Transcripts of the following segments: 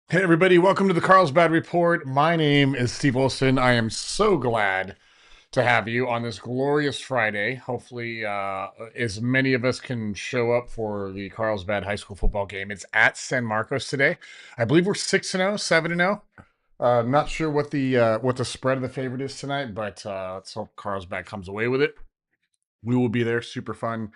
Hey everybody, welcome to the Carlsbad Report. My name is Steve Olson. I am so glad to have you on this glorious Friday. Hopefully, as many of us can show up for the Carlsbad High School football game. It's at San Marcos today. I believe we're 6-0, 7-0. Not sure what the spread of the favorite is tonight, but let's hope Carlsbad comes away with it. We will be there. Super fun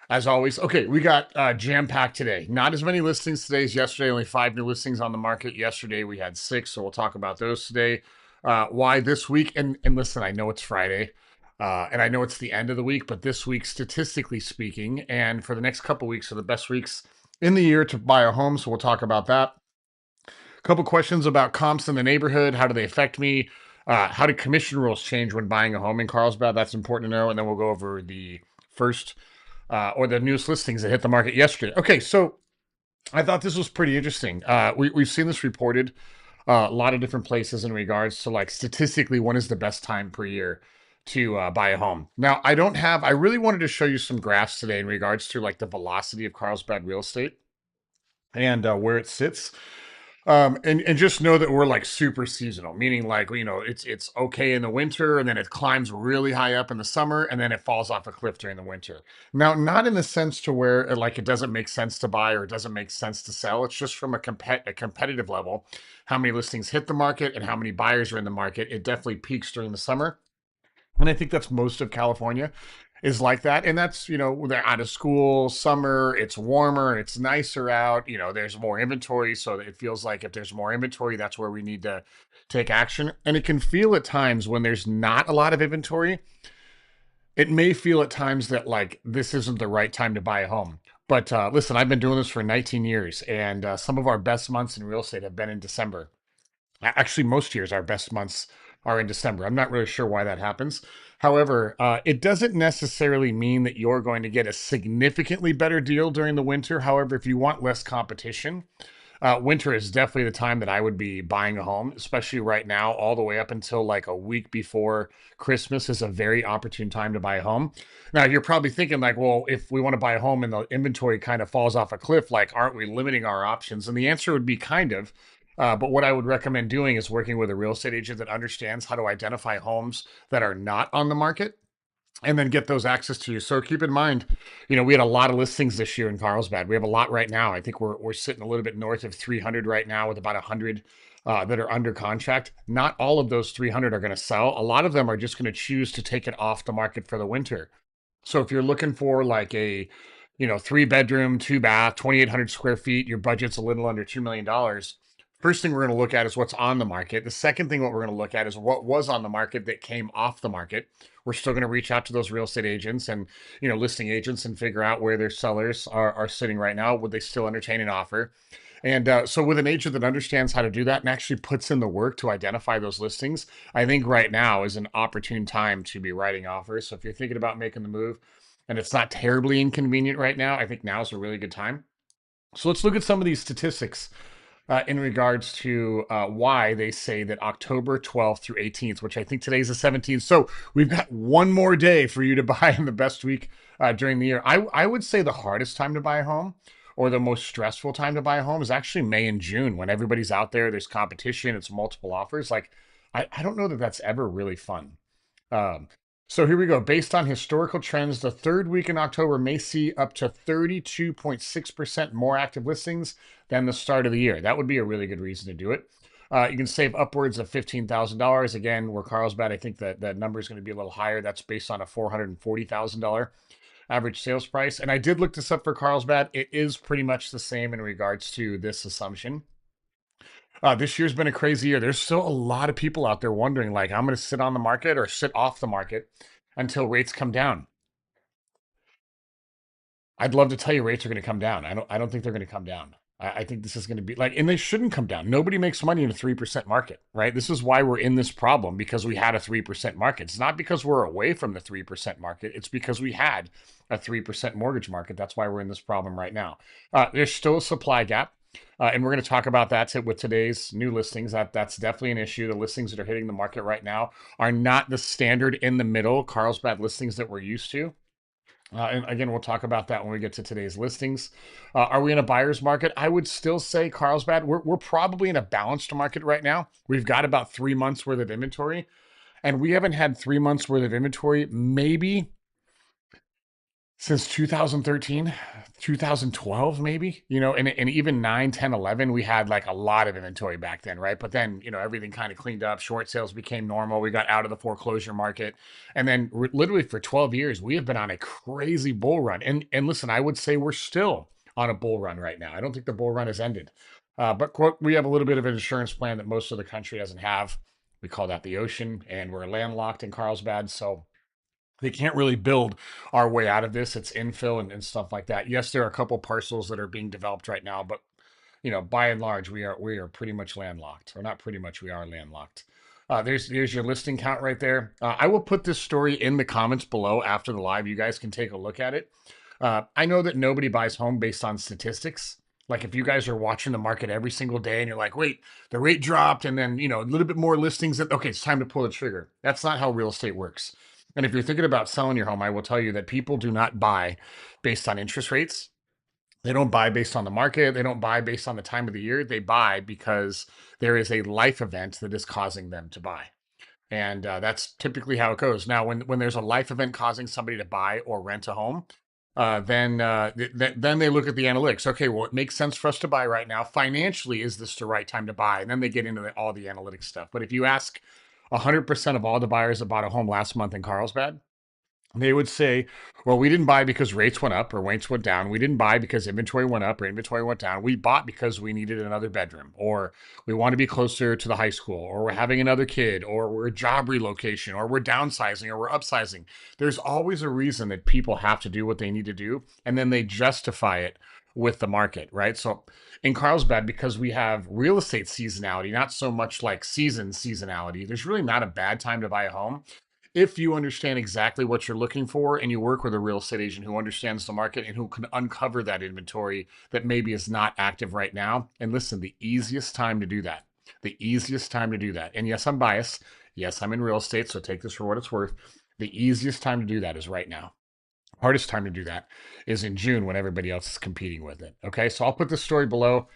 as always. Okay, we got jam packed today. Not as many listings today as yesterday. Only 5 new listings on the market. Yesterday we had 6, so we'll talk about those today. Why this week? And listen, I know it's Friday, and I know it's the end of the week, but this week, statistically speaking, and for the next couple weeks, are the best weeks in the year to buy a home. So we'll talk about that. A couple questions about comps in the neighborhood. How do they affect me? How do commission rules change when buying a home in Carlsbad? That's important to know. And then we'll go over the first or the newest listings that hit the market yesterday. Okay, so I thought this was pretty interesting. We've seen this reported a lot of different places in regards to like statistically when is the best time per year to buy a home. Now, I really wanted to show you some graphs today in regards to like the velocity of Carlsbad real estate and where it sits. And just know that we're like super seasonal, meaning like it's okay in the winter, and then it climbs really high up in the summer, and then it falls off a cliff during the winter. Now, not in the sense to where like it doesn't make sense to buy or it doesn't make sense to sell. It's just from a competitive level, how many listings hit the market and how many buyers are in the market. It definitely peaks during the summer, and I think that's most of California is like that. And that's, they're out of school, summer, it's warmer, it's nicer out, there's more inventory. So it feels like if there's more inventory, that's where we need to take action. And it can feel at times when there's not a lot of inventory, it may feel at times that like this isn't the right time to buy a home. But listen, I've been doing this for 19 years, and some of our best months in real estate have been in December. Actually, most years, our best months are in December. I'm not really sure why that happens. However, it doesn't necessarily mean that you're going to get a significantly better deal during the winter. However, if you want less competition, winter is definitely the time that I would be buying a home, especially right now, all the way up until like a week before Christmas is a very opportune time to buy a home. Now, you're probably thinking, like, well, if we want to buy a home and the inventory kind of falls off a cliff, like, aren't we limiting our options? And the answer would be kind of. But what I would recommend doing is working with a real estate agent that understands how to identify homes that are not on the market and then get those access to you. So keep in mind, we had a lot of listings this year in Carlsbad. We have a lot right now. I think we're sitting a little bit north of 300 right now with about 100 that are under contract. Not all of those 300 are going to sell. A lot of them are just going to choose to take it off the market for the winter. So if you're looking for like a, 3 bedroom, 2 bath, 2,800 square feet, your budget's a little under $2 million. First thing we're going to look at is what's on the market. The second thing what we're going to look at is what was on the market that came off the market. We're still going to reach out to those real estate agents and listing agents and figure out where their sellers are sitting right now. Would they still entertain an offer? And so with an agent that understands how to do that and actually puts in the work to identify those listings, I think right now is an opportune time to be writing offers. So if you're thinking about making the move and it's not terribly inconvenient right now, I think now is a really good time. So let's look at some of these statistics in regards to why they say that October 12th through 18th, which I think today's the 17th. So we've got one more day for you to buy in the best week during the year. I would say the hardest time to buy a home or the most stressful time to buy a home is actually May and June when everybody's out there, there's competition, it's multiple offers. Like, I don't know that that's ever really fun. Um, so here we go. Based on historical trends, the third week in October may see up to 32.6% more active listings than the start of the year. That would be a really good reason to do it. You can save upwards of $15,000. Again, where Carlsbad, I think that number is going to be a little higher. That's based on a $440,000 average sales price. And I did look this up for Carlsbad. It is pretty much the same in regards to this assumption. This year's been a crazy year. There's still a lot of people out there wondering, like, I'm going to sit on the market or sit off the market until rates come down. I'd love to tell you rates are going to come down. I don't think they're going to come down. I think this is going to be like, and they shouldn't come down. Nobody makes money in a 3% market, right? This is why we're in this problem because we had a 3% market. It's not because we're away from the 3% market. It's because we had a 3% mortgage market. That's why we're in this problem right now. There's still a supply gap. And we're going to talk about that with today's new listings. That's definitely an issue. The listings that are hitting the market right now are not the standard in the middle Carlsbad listings that we're used to. And again, we'll talk about that when we get to today's listings. Are we in a buyer's market? I would still say, Carlsbad, we're probably in a balanced market right now. We've got about 3 months worth of inventory, and we haven't had 3 months worth of inventory maybe since 2013, 2012, maybe, and even 9, 10, 11, we had like a lot of inventory back then, right? But then, everything kind of cleaned up. Short sales became normal. We got out of the foreclosure market. And then literally for 12 years, we have been on a crazy bull run. And listen, I would say we're still on a bull run right now. I don't think the bull run has ended. But quote, we have a little bit of an insurance plan that most of the country doesn't have. We call that the ocean, and we're landlocked in Carlsbad. So they can't really build our way out of this. It's infill and stuff like that. Yes, there are a couple parcels that are being developed right now, but by and large, we are pretty much landlocked, or not pretty much. We are landlocked. There's your listing count right there. I will put this story in the comments below after the live. You guys can take a look at it. I know that nobody buys home based on statistics. Like if you guys are watching the market every single day and you're like, wait, the rate dropped, and then a little bit more listings. Okay, it's time to pull the trigger. That's not how real estate works. And if you're thinking about selling your home, I will tell you that people do not buy based on interest rates. They don't buy based on the market. They don't buy based on the time of the year. They buy because there is a life event that is causing them to buy. And that's typically how it goes. Now, when there's a life event causing somebody to buy or rent a home, then they look at the analytics. Okay, well, it makes sense for us to buy right now. Financially, is this the right time to buy? And then they get into all the analytics stuff. But if you ask 100% of all the buyers that bought a home last month in Carlsbad, they would say, well, we didn't buy because rates went up or rates went down. We didn't buy because inventory went up or inventory went down. We bought because we needed another bedroom, or we want to be closer to the high school, or we're having another kid, or we're a job relocation, or we're downsizing, or we're upsizing. There's always a reason that people have to do what they need to do, and then they justify it with the market, right? So in Carlsbad, because we have real estate seasonality, not so much like seasonality, there's really not a bad time to buy a home if you understand exactly what you're looking for and you work with a real estate agent who understands the market and who can uncover that inventory that maybe is not active right now. And listen, the easiest time to do that, and yes, I'm biased. Yes, I'm in real estate, so take this for what it's worth. The easiest time to do that is right now. Hardest time to do that is in June when everybody else is competing with it. Okay, so I'll put this story below.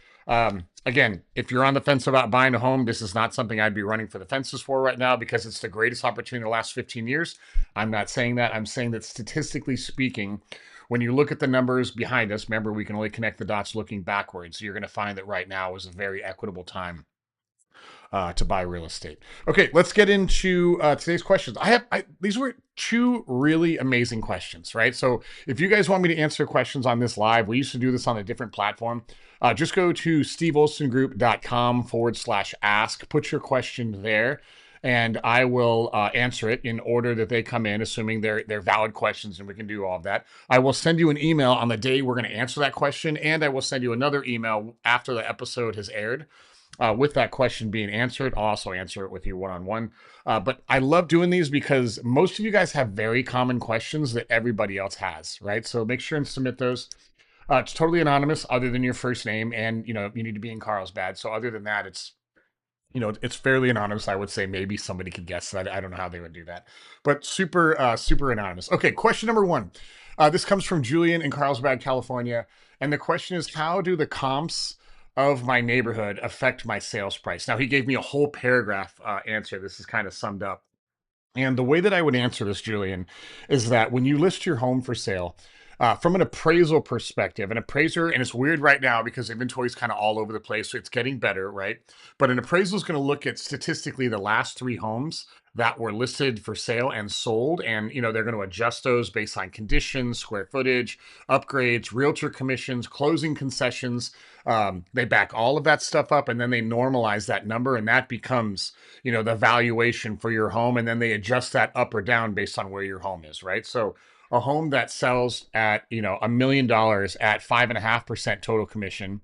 Again, if you're on the fence about buying a home, this is not something I'd be running for the fences for right now because it's the greatest opportunity in the last 15 years. I'm not saying that. I'm saying that statistically speaking, when you look at the numbers behind us, remember we can only connect the dots looking backwards. So you're going to find that right now is a very equitable time to buy real estate. Okay, let's get into today's questions. These were two really amazing questions, right? So if you guys want me to answer questions on this live, we used to do this on a different platform. Just go to steveolsongroup.com/ask, put your question there, and I will answer it in order that they come in, assuming they're valid questions, and we can do all of that. I will send you an email on the day we're going to answer that question, and I will send you another email after the episode has aired with that question being answered. I'll also answer it with you one-on-one. But I love doing these because most of you guys have very common questions that everybody else has, right? So make sure and submit those. It's totally anonymous other than your first name, and you need to be in Carlsbad. So other than that, it's fairly anonymous. I would say maybe somebody could guess that. I don't know how they would do that, but super anonymous. Okay, question number one. This comes from Julian in Carlsbad, California, and the question is, how do the comps of my neighborhood affect my sales price? Now, he gave me a whole paragraph answer. This is kind of summed up. And the way that I would answer this, Julian, is that when you list your home for sale, from an appraisal perspective, an appraiser, and it's weird right now because inventory is kind of all over the place, so it's getting better, right? But an appraisal is going to look at statistically the last 3 homes that were listed for sale and sold, and they're going to adjust those based on conditions, square footage, upgrades, realtor commissions, closing concessions. They back all of that stuff up, and then they normalize that number, and that becomes the valuation for your home, and then they adjust that up or down based on where your home is, right? So a home that sells at $1 million at 5.5% total commission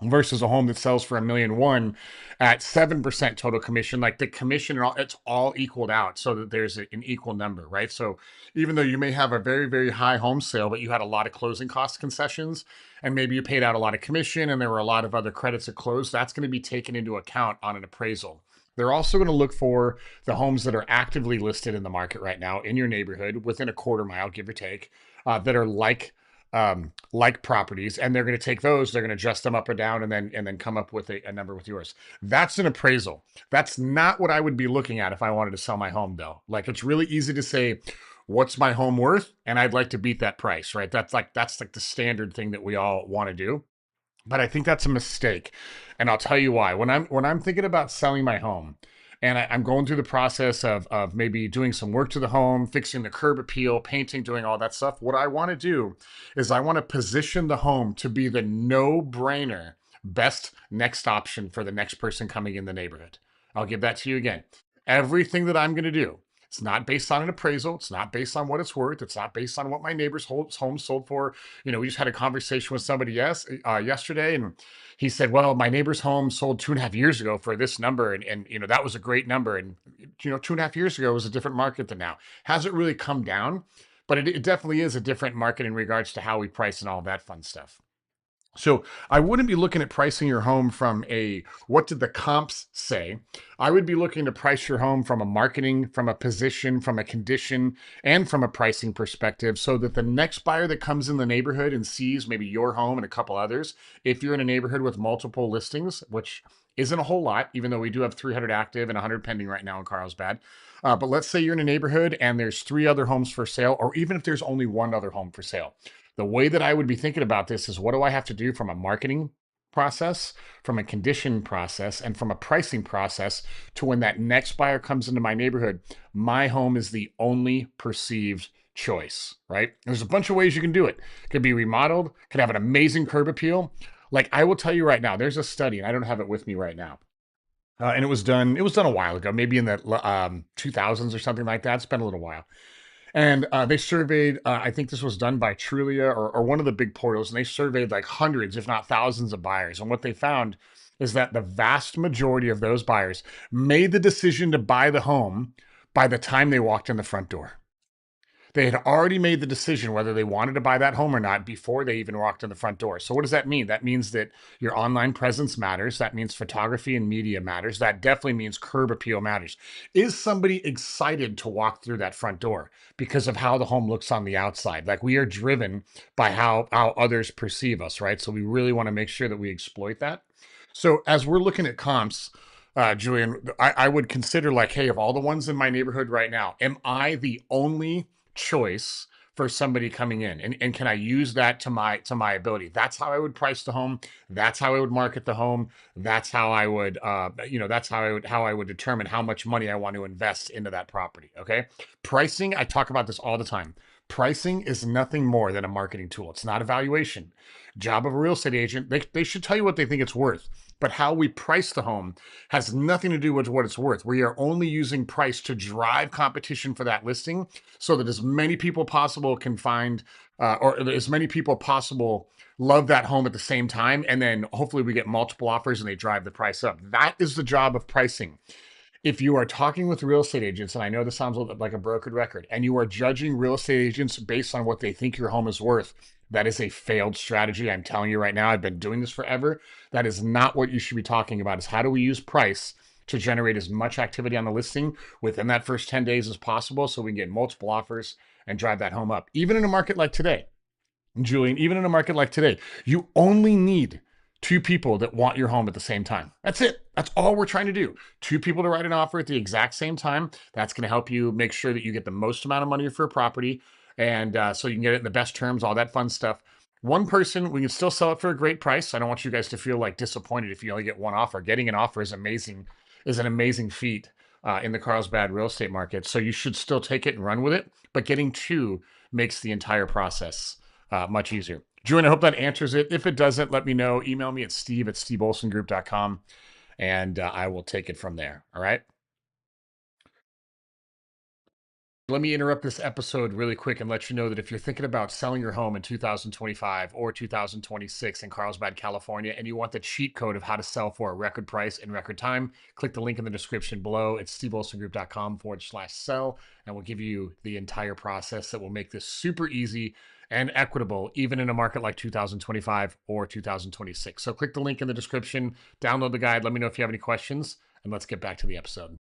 versus a home that sells for $1.1 million at 7% total commission, like the commission, it's all equaled out so that there's an equal number, right? So even though you may have a very, very high home sale, but you had a lot of closing cost concessions, and maybe you paid out a lot of commission and there were a lot of other credits at close, that's going to be taken into account on an appraisal. They're also going to look for the homes that are actively listed in the market right now in your neighborhood within a quarter mile, give or take. that are like properties, and they're going to take those, they're going to adjust them up or down, and then come up with a number with yours. That's an appraisal. That's not what I would be looking at if I wanted to sell my home, though. Like, it's really easy to say, what's my home worth, and I'd like to beat that price, right? That's like the standard thing that we all want to do. But I think that's a mistake, and I'll tell you why. When I'm thinking about selling my home, and I'm going through the process of maybe doing some work to the home, fixing the curb appeal, painting, doing all that stuff, what I want to do is I want to position the home to be the no-brainer best next option for the next person coming in the neighborhood. I'll give that to you again. Everything that I'm going to do, it's not based on an appraisal. It's not based on what it's worth. It's not based on what my neighbor's home sold for. We just had a conversation with somebody yesterday, and he said, "Well, my neighbor's home sold 2.5 years ago for this number, and that was a great number. And 2.5 years ago was a different market than now. Hasn't really come down, but it definitely is a different market in regards to how we price and all that fun stuff." So I wouldn't be looking at pricing your home from a what did the comps say? I would be looking to price your home from a marketing, from a position, from a condition, and from a pricing perspective so that the next buyer that comes in the neighborhood and sees maybe your home and a couple others, if you're in a neighborhood with multiple listings, which isn't a whole lot, even though we do have 300 active and 100 pending right now in Carlsbad. But let's say you're in a neighborhood and there's three other homes for sale, or even if there's only one other home for sale, the way that I would be thinking about this is, what do I have to do from a marketing process, from a condition process, and from a pricing process to when that next buyer comes into my neighborhood, my home is the only perceived choice, right? There's a bunch of ways you can do it. It could be remodeled, could have an amazing curb appeal. Like, I will tell you right now, there's a study, and I don't have it with me right now. And it was done a while ago, maybe in the 2000s or something like that. It's been a little while. And they surveyed, I think this was done by Trulia or one of the big portals, and they surveyed like hundreds, if not thousands, of buyers. And what they found is that the vast majority of those buyers made the decision to buy the home by the time they walked in the front door. They had already made the decision whether they wanted to buy that home or not before they even walked in the front door. So what does that mean? That means that your online presence matters. That means photography and media matters. That definitely means curb appeal matters. Is somebody excited to walk through that front door because of how the home looks on the outside? Like, we are driven by how others perceive us, right? So we really want to make sure that we exploit that. So as we're looking at comps, Julian, I would consider, like, hey, of all the ones in my neighborhood right now, am I the only choice for somebody coming in, and can I use that to my ability? That's how I would price the home. That's how I would market the home. That's how I would that's how I would determine how much money I want to invest into that property. Okay. Pricing, I talk about this all the time. Pricing is nothing more than a marketing tool. It's not a valuation. Job of a real estate agent, they should tell you what they think it's worth, but how we price the home has nothing to do with what it's worth. We are only using price to drive competition for that listing so that as many people possible can find, or as many people possible love that home at the same time. And then hopefully we get multiple offers and they drive the price up. That is the job of pricing. If you are talking with real estate agents, and I know this sounds a little bit like a brokered record, and you are judging real estate agents based on what they think your home is worth, that is a failed strategy. I'm telling you right now, I've been doing this forever. That is not what you should be talking about. Is how do we use price to generate as much activity on the listing within that first 10 days as possible so we can get multiple offers and drive that home up. Even in a market like today, Julian, even in a market like today, you only need two people that want your home at the same time. That's it. That's all we're trying to do. Two people to write an offer at the exact same time. That's going to help you make sure that you get the most amount of money for a property, and so you can get it in the best terms, all that fun stuff. One person, we can still sell it for a great price. I don't want you guys to feel like disappointed if you only get one offer. Getting an offer is amazing, is an amazing feat in the Carlsbad real estate market. So you should still take it and run with it. But getting two makes the entire process much easier. Julian, I hope that answers it. If it doesn't, let me know. Email me at steve@steveolsongroup.com, and I will take it from there. All right. Let me interrupt this episode really quick and let you know that if you're thinking about selling your home in 2025 or 2026 in Carlsbad, California, and you want the cheat code of how to sell for a record price in record time, click the link in the description below. It's steveolsongroup.com/sell, and we'll give you the entire process that will make this super easy and equitable, even in a market like 2025 or 2026. So click the link in the description, download the guide, let me know if you have any questions, and let's get back to the episode.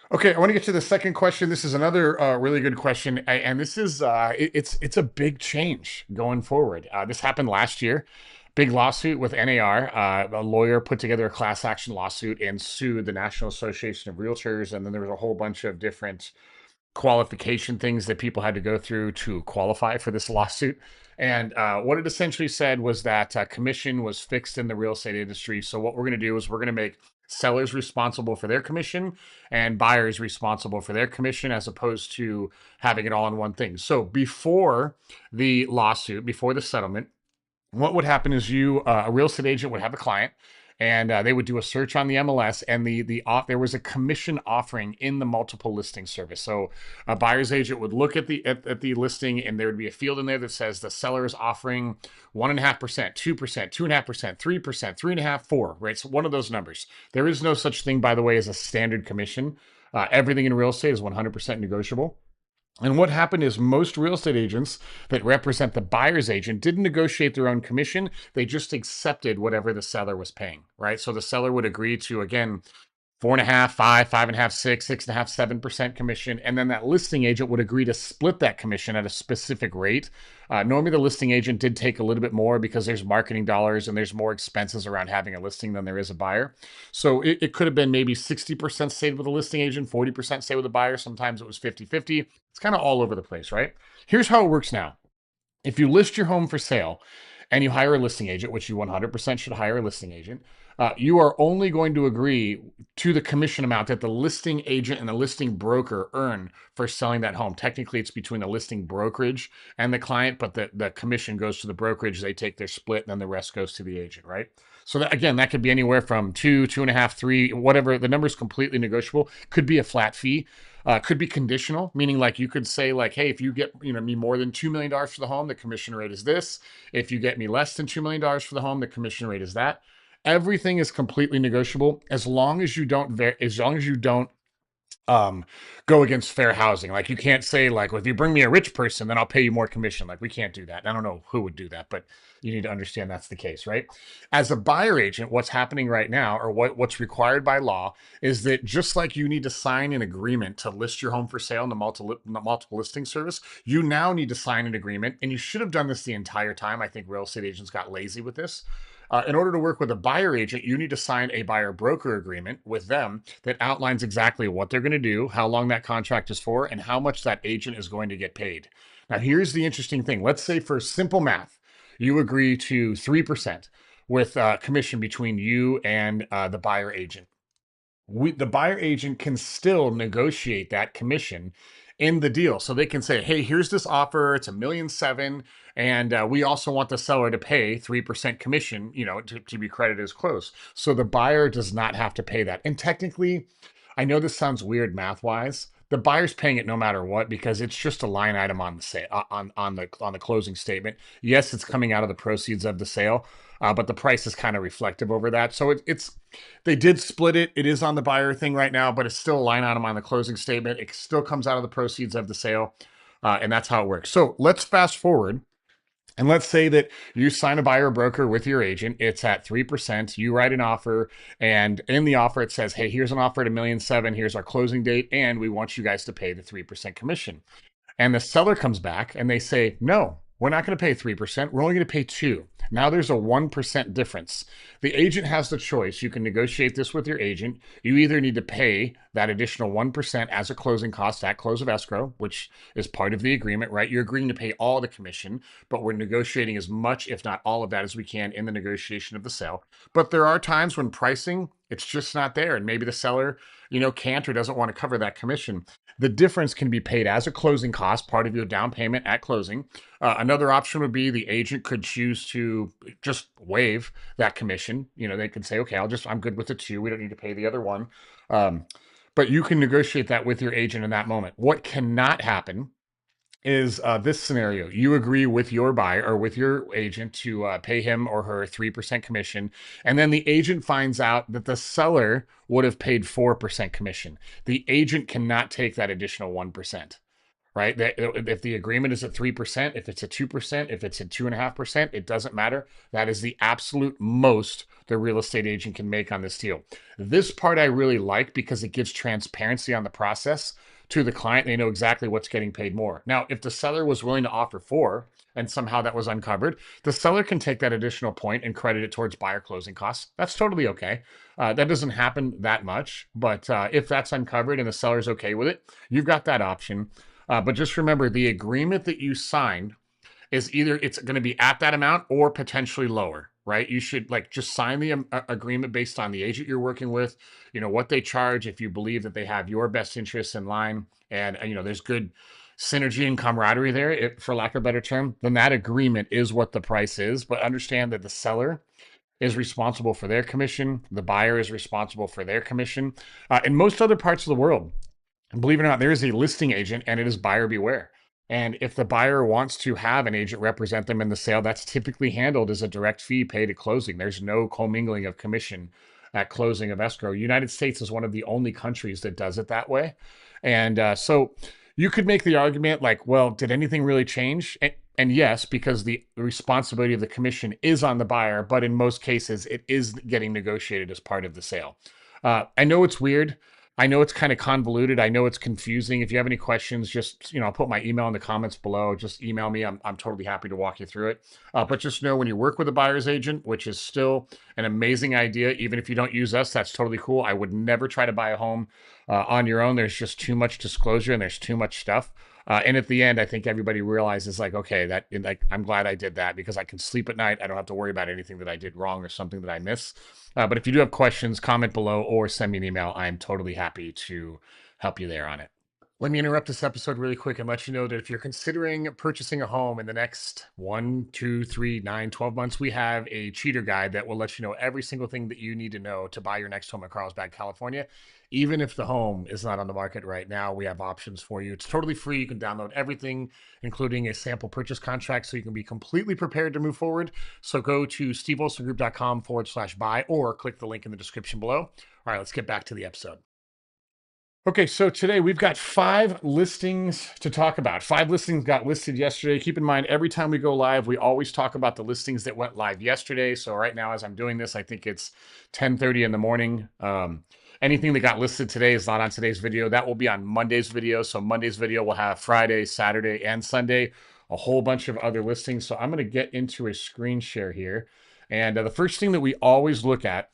Okay, I want to get to the second question. This is another really good question, and this is it's a big change going forward. This happened last year. Big lawsuit with NAR. A lawyer put together a class action lawsuit and sued the National Association of Realtors, and then there was a whole bunch of different qualification things that people had to go through to qualify for this lawsuit. And what it essentially said was that commission was fixed in the real estate industry. So what we're going to do is we're going to make sellers responsible for their commission and buyers responsible for their commission, as opposed to having it all in one thing. So before the lawsuit, before the settlement, what would happen is a real estate agent would have a client, and they would do a search on the MLS, and there was a commission offering in the multiple listing service. So a buyer's agent would look at the listing, and there would be a field in there that says the seller is offering 1.5%, 2%, 2.5%, 3%, 3.5%, 4%, right? So one of those numbers. There is no such thing, by the way, as a standard commission. Everything in real estate is 100% negotiable. And what happened is most real estate agents that represent the buyer's agent didn't negotiate their own commission. They just accepted whatever the seller was paying, right? So the seller would agree to, again, 4.5%, 5%, 5.5%, 6%, 6.5%, 7% commission. And then that listing agent would agree to split that commission at a specific rate. Normally, the listing agent did take a little bit more because there's marketing dollars and there's more expenses around having a listing than there is a buyer. So it could have been maybe 60% stayed with the listing agent, 40% stayed with the buyer. Sometimes it was 50-50. It's kind of all over the place, right? Here's how it works now. If you list your home for sale and you hire a listing agent, which you 100% should hire a listing agent, you are only going to agree to the commission amount that the listing agent and the listing broker earn for selling that home. Technically, it's between the listing brokerage and the client, but the commission goes to the brokerage. They take their split, and then the rest goes to the agent, right? So that, again, that could be anywhere from 2, 2.5, 3, whatever. The number is completely negotiable. Could be a flat fee. Could be conditional, meaning like you could say like, hey, if you get me more than $2 million for the home, the commission rate is this. If you get me less than $2 million for the home, the commission rate is that. Everything is completely negotiable as long as you don't um, go against fair housing. Like you can't say like, well, if you bring me a rich person, then I'll pay you more commission. Like we can't do that. I don't know who would do that, but you need to understand that's the case, right? As a buyer agent, what's happening right now, or what's required by law, is that just like you need to sign an agreement to list your home for sale in the multiple listing service, you now need to sign an agreement, and you should have done this the entire time. I think real estate agents got lazy with this. In order to work with a buyer agent, you need to sign a buyer broker agreement with them that outlines exactly what they're going to do, how long that contract is for, and how much that agent is going to get paid. Now, here's the interesting thing. Let's say for simple math, you agree to 3% with commission between you and the buyer agent. The buyer agent can still negotiate that commission in the deal. So they can say, hey, here's this offer. It's $1.7 million. And we also want the seller to pay 3% commission, to be credited as close. So the buyer does not have to pay that. And technically, I know this sounds weird math wise. The buyer's paying it no matter what because it's just a line item on the sale, on the closing statement. Yes, it's coming out of the proceeds of the sale, but the price is kind of reflective over that. So it's they did split it. It is on the buyer thing right now, but it's still a line item on the closing statement. It still comes out of the proceeds of the sale, and that's how it works. So let's fast forward. And let's say that you sign a buyer broker with your agent. It's at 3%. You write an offer, and in the offer, it says, hey, here's an offer at $1.7 million. Here's our closing date, and we want you guys to pay the 3% commission. And the seller comes back and they say, no, we're not going to pay 3%. We're only going to pay 2%. Now there's a 1% difference. The agent has the choice. You can negotiate this with your agent. You either need to pay that additional 1% as a closing cost at close of escrow, which is part of the agreement, right? You're agreeing to pay all the commission, but we're negotiating as much, if not all of that, as we can in the negotiation of the sale. But there are times when pricing, it's just not there. And maybe the seller, can't or doesn't want to cover that commission. The difference can be paid as a closing cost, part of your down payment at closing. Another option would be the agent could choose to just waive that commission. They could say, okay, I'm good with the 2. We don't need to pay the other one. But you can negotiate that with your agent in that moment. What cannot happen is this scenario. You agree with your buyer or with your agent to pay him or her 3% commission. And then the agent finds out that the seller would have paid 4% commission. The agent cannot take that additional 1%. right? If the agreement is at 3%, if it's at 2%, if it's at 2.5%, it doesn't matter. That is the absolute most the real estate agent can make on this deal. This part I really like because it gives transparency on the process to the client. They know exactly what's getting paid more. Now, if the seller was willing to offer 4 and somehow that was uncovered, the seller can take that additional point and credit it towards buyer closing costs. That's totally okay. That doesn't happen that much, but if that's uncovered and the seller's okay with it, you've got that option. But just remember, the agreement that you signed is either it's going to be at that amount or potentially lower, right? You should like just sign the agreement based on the agent you're working with, what they charge. If you believe that they have your best interests in line, and there's good synergy and camaraderie there, for lack of a better term, then that agreement is what the price is. But understand that the seller is responsible for their commission, the buyer is responsible for their commission. In most other parts of the world, believe it or not, there is a listing agent and it is buyer beware. And if the buyer wants to have an agent represent them in the sale, that's typically handled as a direct fee paid at closing. There's no commingling of commission at closing of escrow. United States is one of the only countries that does it that way. And so you could make the argument like, well, did anything really change? And yes, because the responsibility of the commission is on the buyer, but in most cases, it is getting negotiated as part of the sale. I know it's weird. I know it's kind of convoluted. I know it's confusing. If you have any questions, just, I'll put my email in the comments below. Just email me. I'm totally happy to walk you through it. But just know when you work with a buyer's agent, which is still an amazing idea, even if you don't use us, that's totally cool. I would never try to buy a home on your own. There's just too much disclosure and there's too much stuff. And at the end, I think everybody realizes like, okay, I'm glad I did that because I can sleep at night. I don't have to worry about anything that I did wrong or something that I miss. But if you do have questions, comment below or send me an email. I'm totally happy to help you there on it. Let me interrupt this episode really quick and let you know that if you're considering purchasing a home in the next 1, 2, 3, 9, 12 months, we have a cheater guide that will let you know every single thing that you need to know to buy your next home in Carlsbad, California. Even if the home is not on the market right now, we have options for you. It's totally free. You can download everything, including a sample purchase contract, so you can be completely prepared to move forward. So go to steveolsongroup.com/buy or click the link in the description below. All right, let's get back to the episode. Okay, so today we've got 5 listings to talk about. 5 listings got listed yesterday. Keep in mind, every time we go live, we always talk about the listings that went live yesterday. So right now, as I'm doing this, I think it's 10:30 in the morning. Anything that got listed today is not on today's video. That will be on Monday's video. So Monday's video will have Friday, Saturday, and Sunday, a whole bunch of other listings. So I'm going to get into a screen share here. And the first thing that we always look at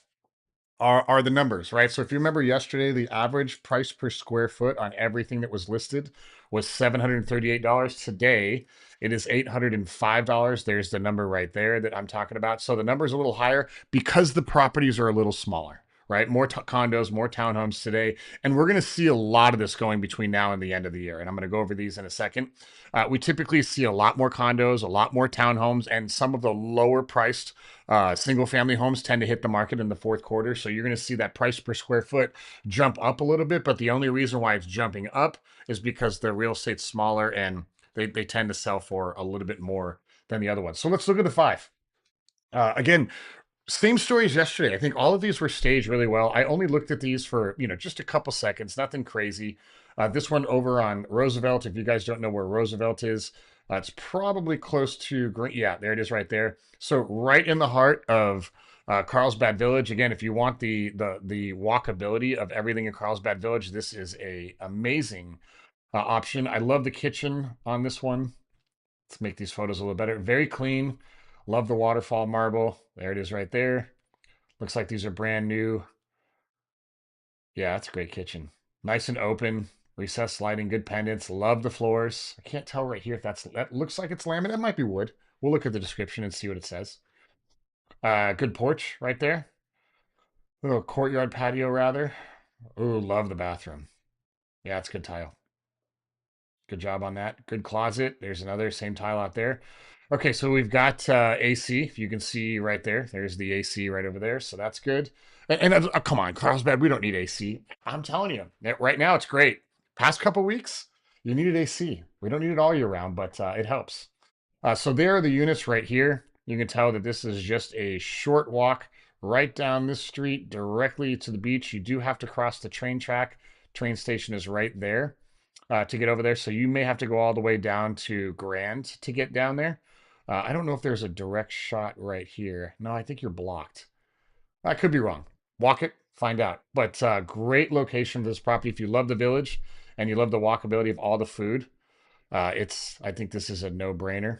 are the numbers, right? So if you remember yesterday, the average price per square foot on everything that was listed was $738. Today, it is $805. There's the number right there that I'm talking about. So the number is a little higher because the properties are a little smaller, right? More condos, more townhomes today. And we're going to see a lot of this going between now and the end of the year. And I'm going to go over these in a second. We typically see a lot more condos, a lot more townhomes, and some of the lower priced single family homes tend to hit the market in the fourth quarter. So you're going to see that price per square foot jump up a little bit. But the only reason why it's jumping up is because the real estate's smaller and they tend to sell for a little bit more than the other ones. So let's look at the 5. Again, same story as yesterday. I think all of these were staged really well. I only looked at these for, just a couple seconds, nothing crazy. This one over on Roosevelt, if you guys don't know where Roosevelt is, it's probably close to Green. Yeah, there it is right there. So right in the heart of Carlsbad Village. Again, if you want the walkability of everything in Carlsbad Village, this is a amazing option. I love the kitchen on this one. Let's make these photos a little better. Very clean. Love the waterfall marble. There it is right there. Looks like these are brand new. Yeah, that's a great kitchen. Nice and open. Recessed lighting, good pendants. Love the floors. I can't tell right here if that looks like it's laminate. It might be wood. We'll look at the description and see what it says. Good porch right there. Little courtyard patio rather. Ooh, love the bathroom. Yeah, it's good tile. Good job on that. Good closet. There's another same tile out there. Okay, so we've got AC. If you can see right there, there's the AC right over there. So that's good. And come on, Carlsbad, we don't need AC. I'm telling you, right now it's great. Past couple weeks, you needed AC. We don't need it all year round, but it helps. So there are the units right here. You can tell that this is just a short walk right down this street directly to the beach. You do have to cross the train track. Train station is right there. to get over there. So you may have to go all the way down to Grand to get down there. I don't know if there's a direct shot right here. No, I think you're blocked. I could be wrong. Walk it, find out. But great location for this property. If you love the village and you love the walkability of all the food, I think this is a no-brainer.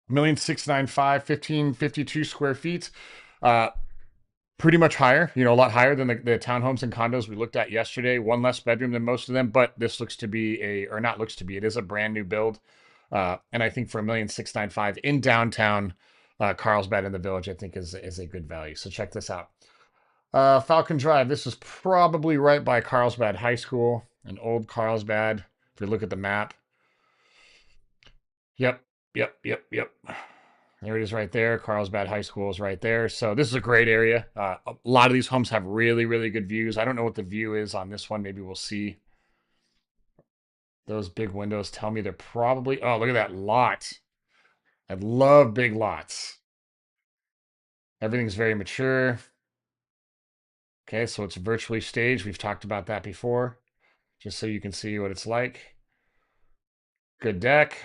1,695,000, 1552 square feet. Uh, Pretty much higher, a lot higher than the townhomes and condos we looked at yesterday. One less bedroom than most of them, but this looks to be or not looks to be, it is a brand new build. And I think for 1,695,000 in downtown Carlsbad in the village, I think is a good value. So check this out. Falcon Drive. This is probably right by Carlsbad High School, an old Carlsbad. If you look at the map, yep, yep. There it is right there. Carlsbad High School is right there. So this is a great area. A lot of these homes have really, really good views. I don't know what the view is on this one. Maybe we'll see. Those big windows tell me they're probably, oh, look at that lot. I love big lots. Everything's very mature. Okay, so it's virtually staged. We've talked about that before, just so you can see what it's like. Good deck.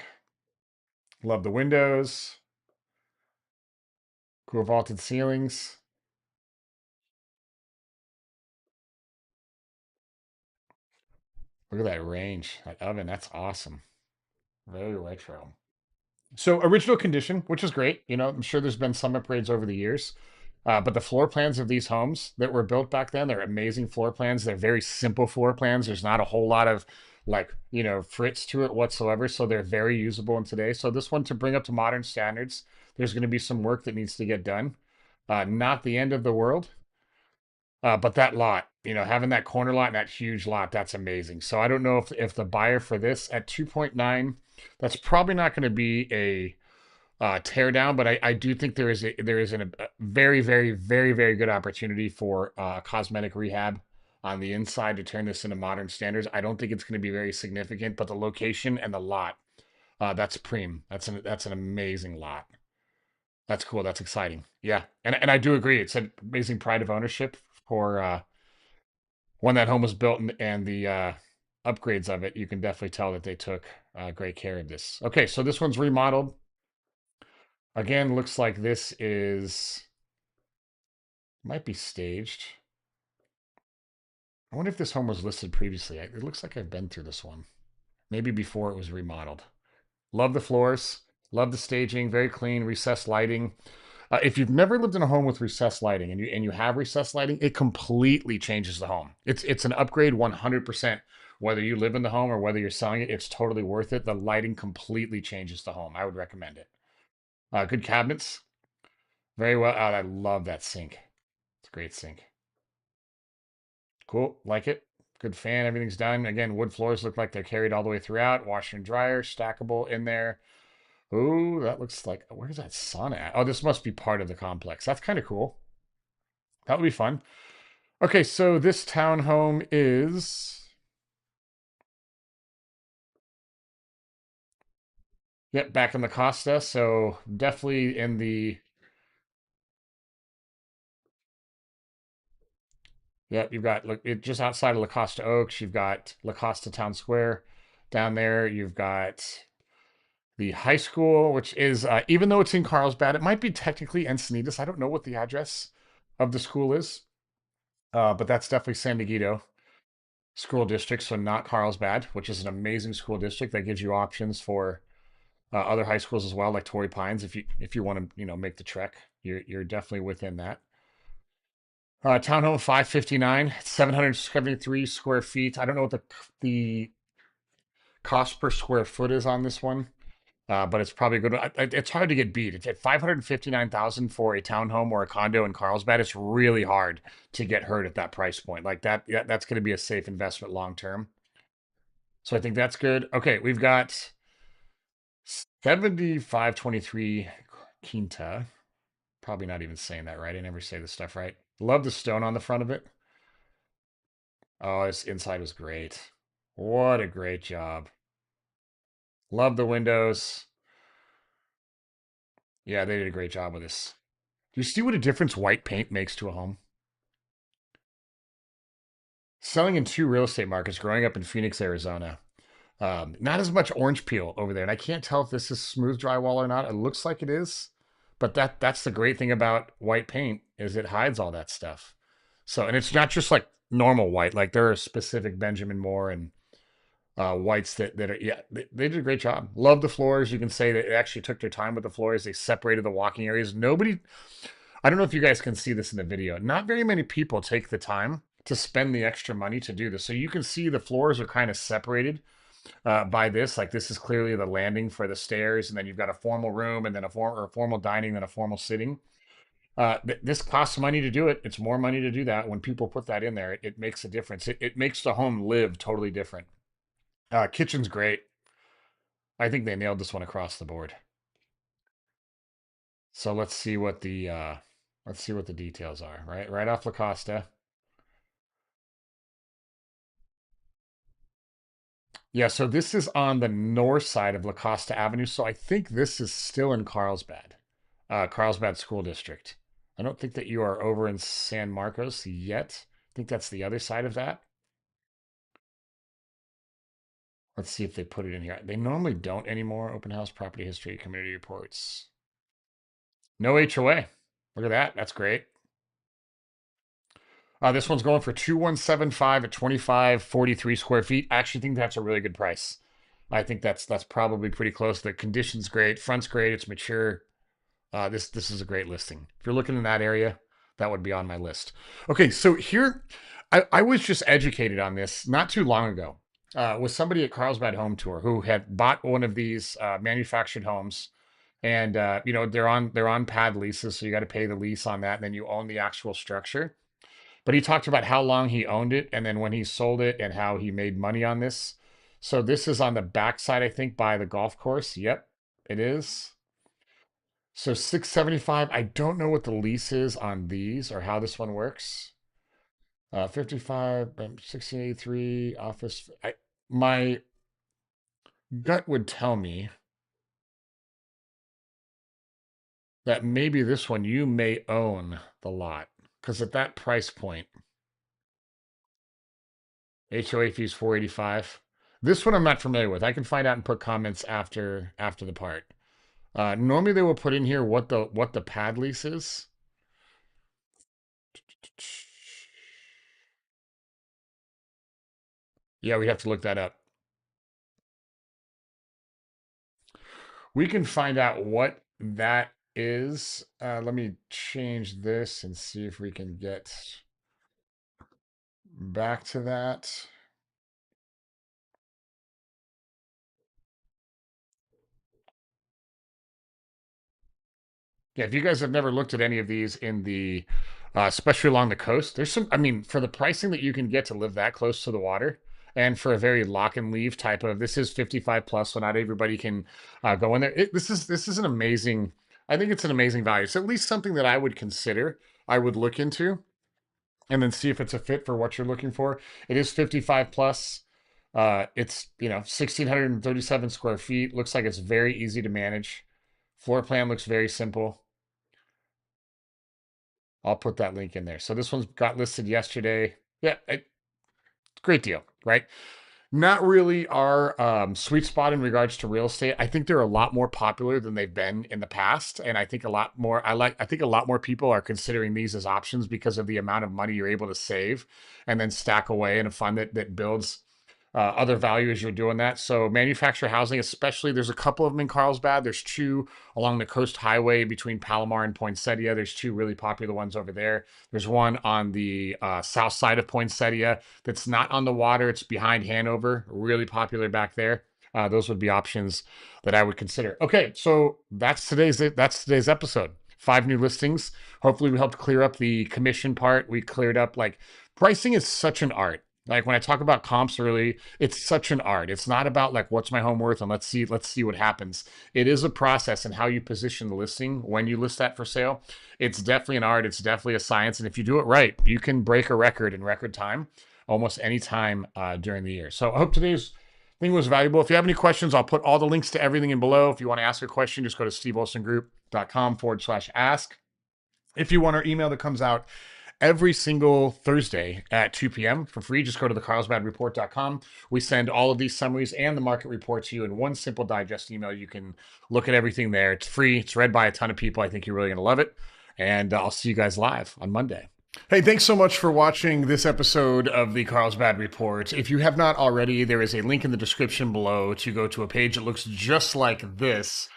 Love the windows. Cool vaulted ceilings. Look at that range, that oven. That's awesome. Very retro. So original condition, which is great. I'm sure there's been some upgrades over the years. But the floor plans of these homes that were built back then, they're amazing floor plans. They're very simple floor plans. There's not a whole lot of like, fritz to it whatsoever. So they're very usable in today. So this one to bring up to modern standards, there's going to be some work that needs to get done. Not the end of the world. But that lot, having that corner lot and that huge lot, that's amazing. So I don't know if the buyer for this at 2.9, that's probably not going to be a tear down, but I do think there is a very, very, very, very good opportunity for cosmetic rehab on the inside to turn this into modern standards. I don't think it's going to be very significant, but the location and the lot, that's preem. That's an amazing lot. That's cool. That's exciting. Yeah, and I do agree. It's an amazing pride of ownership for when that home was built and the upgrades of it. You can definitely tell that they took great care of this. Okay, so this one's remodeled. Again, looks like this might be staged. I wonder if this home was listed previously. It looks like I've been through this one. Maybe before it was remodeled. Love the floors. Love the staging. Very clean. Recessed lighting. If you've never lived in a home with recessed lighting and you have recessed lighting, it completely changes the home. It's an upgrade 100%. Whether you live in the home or whether you're selling it, it's totally worth it. The lighting completely changes the home. I would recommend it. Good cabinets. Very well. Oh, I love that sink. It's a great sink. Cool. Like it. Good fan. Everything's done. Again, wood floors look like they're carried all the way throughout. Washer and dryer, stackable in there. Ooh, that looks like, where's that sauna at? Oh, this must be part of the complex. That's kind of cool. That would be fun. Okay, so this townhome is, yep, back in the Costa. So definitely in the, yep, you've got, look, just outside of La Costa Oaks, you've got La Costa Town Square. Down there, you've got the high school, which is, even though it's in Carlsbad, it might be technically Encinitas. I don't know what the address of the school is, but that's definitely San Diego School District, so not Carlsbad, which is an amazing school district that gives you options for other high schools as well, like Torrey Pines. If you want to, make the trek, you're definitely within that. Townhome 559, 773 square feet. I don't know what the cost per square foot is on this one. But it's probably good. It's hard to get beat. It's at 559,000 for a townhome or a condo in Carlsbad. It's really hard to get hurt at that price point. Like that, yeah, that's going to be a safe investment long term. So I think that's good. Okay, we've got 7523 Quinta. Probably not even saying that right. I never say this stuff right. Love the stone on the front of it. Oh, this inside was great. What a great job. Love the windows. Yeah, they did a great job with this. Do you see what a difference white paint makes to a home? Selling in two real estate markets, growing up in Phoenix, Arizona. Not as much orange peel over there, and I can't tell if this is smooth drywall or not. It looks like it is, but that's the great thing about white paint is it hides all that stuff. So, and it's not just like normal white. Like there are specific Benjamin Moore and whites that are, yeah, they did a great job. Love the floors. You can say that they actually took their time with the floors. They separated the walking areas. Nobody, I don't know if you guys can see this in the video. Not very many people take the time to spend the extra money to do this. So you can see the floors are kind of separated by this. Like this is clearly the landing for the stairs, and then you've got a formal room, and then a formal dining, then a formal sitting. This costs money to do it. It's more money to do that. When people put that in there, it makes a difference. It makes the home live totally different. Kitchen's great. I think they nailed this one across the board. So let's see what the details are. Right off La Costa. Yeah, so this is on the north side of La Costa Avenue. So I think this is still in Carlsbad, Carlsbad School District. I don't think that you are over in San Marcos yet. I think that's the other side of that. Let's see if they put it in here. They normally don't anymore. Open house, property history, community reports. No HOA. Look at that. That's great. This one's going for 2175 at 2543 square feet. I actually think that's a really good price. I think that's probably pretty close. The condition's great, front's great, it's mature. This is a great listing. If you're looking in that area, that would be on my list. Okay, so here, I was just educated on this not too long ago with somebody at Carlsbad Home Tour who had bought one of these manufactured homes, and you know they're on pad leases, so you got to pay the lease on that, and then you own the actual structure. But he talked about how long he owned it and then when he sold it and how he made money on this. So this is on the backside, I think, by the golf course. Yep, it is. So 675. I don't know what the lease is on these or how this one works. 55, 1683 office. My gut would tell me that maybe this one you may own the lot because at that price point, HOA fees 485. This one I'm not familiar with. I can find out and put comments after the part. Normally they will put in here what the pad lease is. Yeah, we have to look that up. We can find out what that is. Let me change this and see if we can get back to that. Yeah, if you guys have never looked at any of these in the, especially along the coast, there's some. I mean, for the pricing that you can get to live that close to the water, and for a very lock and leave type of, this is 55 plus, so not everybody can go in there. This is an amazing. I think it's an amazing value. It's at least something that I would consider. I would look into and then see if it's a fit for what you're looking for. It is 55 plus. It's 1,637 square feet. Looks like it's very easy to manage. Floor plan looks very simple. I'll put that link in there. So this one's got listed yesterday. Yeah, great deal, right? Not really our sweet spot in regards to real estate. I think they're a lot more popular than they've been in the past, and I think a lot more. I think a lot more people are considering these as options because of the amount of money you're able to save, and then stack away in a fund that builds other value as you're doing that. So manufactured housing, especially, there's a couple of them in Carlsbad. There's two along the coast highway between Palomar and Poinsettia. There's two really popular ones over there. There's one on the south side of Poinsettia that's not on the water. It's behind Hanover, really popular back there. Those would be options that I would consider. Okay, so that's today's episode. 5 new listings. Hopefully, we helped clear up the commission part. We cleared up, like, pricing is such an art. Like when I talk about comps early, it's such an art. It's not about like what's my home worth and let's see what happens. It is a process and how you position the listing when you list that for sale. It's definitely an art. It's definitely a science. And if you do it right, you can break a record in record time, almost any time during the year. So I hope today's thing was valuable. If you have any questions, I'll put all the links to everything in below. If you want to ask a question, just go to steveolsongroup.com/ask. If you want our email that comes out every single Thursday at 2 p.m. for free. Just go to the carlsbadreport.com. We send all of these summaries and the market report to you in one simple digest email. You can look at everything there. It's free. It's read by a ton of people. I think you're really going to love it. And I'll see you guys live on Monday. Hey, thanks so much for watching this episode of the Carlsbad Report. If you have not already, there is a link in the description below to go to a page that looks just like this.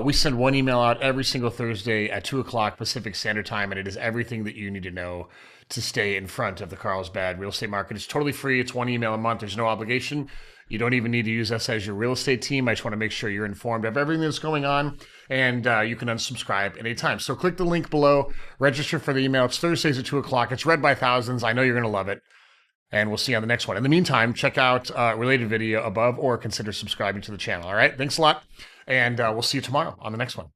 We send one email out every single Thursday at 2 o'clock Pacific Standard Time, and it is everything that you need to know to stay in front of the Carlsbad real estate market. It's totally free. It's one email a month. There's no obligation. You don't even need to use us as your real estate team. I just want to make sure you're informed of everything that's going on, and you can unsubscribe anytime. So click the link below, register for the email. It's Thursdays at 2 o'clock. It's read by thousands. I know you're going to love it, and we'll see you on the next one. In the meantime, check out a related video above or consider subscribing to the channel. All right, thanks a lot, and we'll see you tomorrow on the next one.